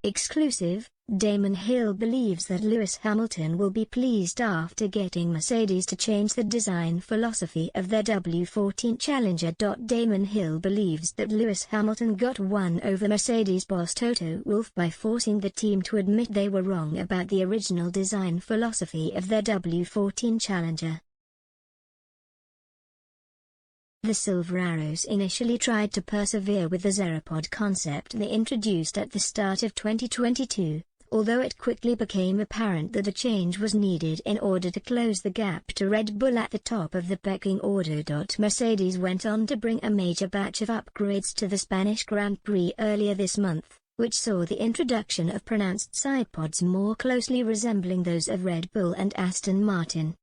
Exclusive, Damon Hill believes that Lewis Hamilton will be pleased after getting Mercedes to change the design philosophy of their W14 Challenger. Damon Hill believes that Lewis Hamilton got one over Mercedes boss Toto Wolff by forcing the team to admit they were wrong about the original design philosophy of their W14 Challenger. The Silver Arrows initially tried to persevere with the Zeropod concept they introduced at the start of 2022, although it quickly became apparent that a change was needed in order to close the gap to Red Bull at the top of the pecking order. Mercedes went on to bring a major batch of upgrades to the Spanish Grand Prix earlier this month, which saw the introduction of pronounced sidepods more closely resembling those of Red Bull and Aston Martin.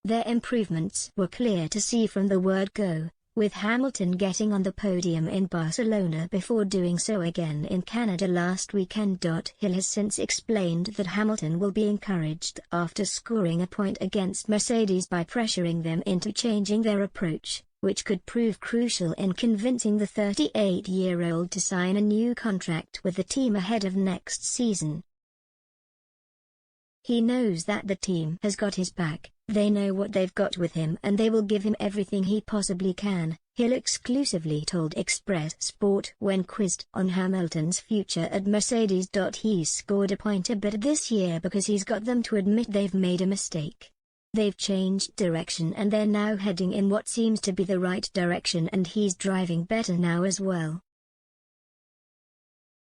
Their improvements were clear to see from the word go, with Hamilton getting on the podium in Barcelona before doing so again in Canada last weekend. Hill has since explained that Hamilton will be encouraged after scoring a point against Mercedes by pressuring them into changing their approach, which could prove crucial in convincing the 38-year-old to sign a new contract with the team ahead of next season. He knows that the team has got his back. They know what they've got with him and they will give him everything he possibly can, Hill exclusively told Express Sport when quizzed on Hamilton's future at Mercedes. He's scored a point a bit this year because he's got them to admit they've made a mistake. They've changed direction and they're now heading in what seems to be the right direction, and he's driving better now as well.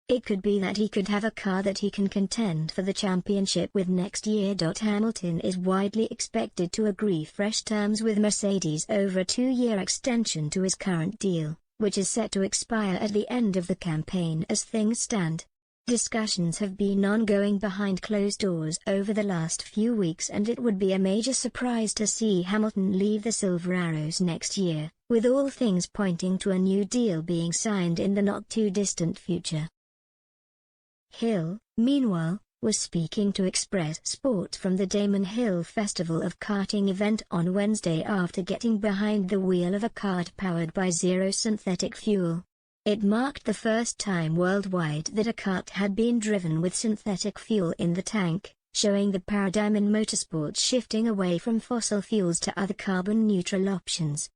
It could be that he could have a car that he can contend for the championship with next year. Hamilton is widely expected to agree fresh terms with Mercedes over a 2-year extension to his current deal, which is set to expire at the end of the campaign as things stand. Discussions have been ongoing behind closed doors over the last few weeks, and it would be a major surprise to see Hamilton leave the Silver Arrows next year, with all things pointing to a new deal being signed in the not-too-distant future. Hill, meanwhile, was speaking to Express Sport from the Damon Hill Festival of Karting event on Wednesday after getting behind the wheel of a kart powered by zero synthetic fuel. It marked the first time worldwide that a kart had been driven with synthetic fuel in the tank, showing the paradigm in motorsport shifting away from fossil fuels to other carbon-neutral options.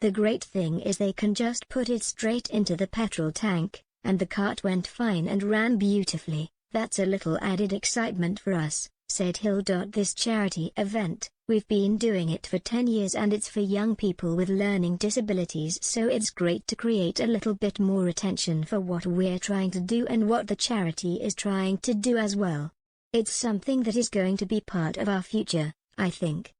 The great thing is they can just put it straight into the petrol tank, and the kart went fine and ran beautifully. That's a little added excitement for us, said Hill. This charity event, we've been doing it for 10 years and it's for young people with learning disabilities, so it's great to create a little bit more attention for what we're trying to do and what the charity is trying to do as well. It's something that is going to be part of our future, I think.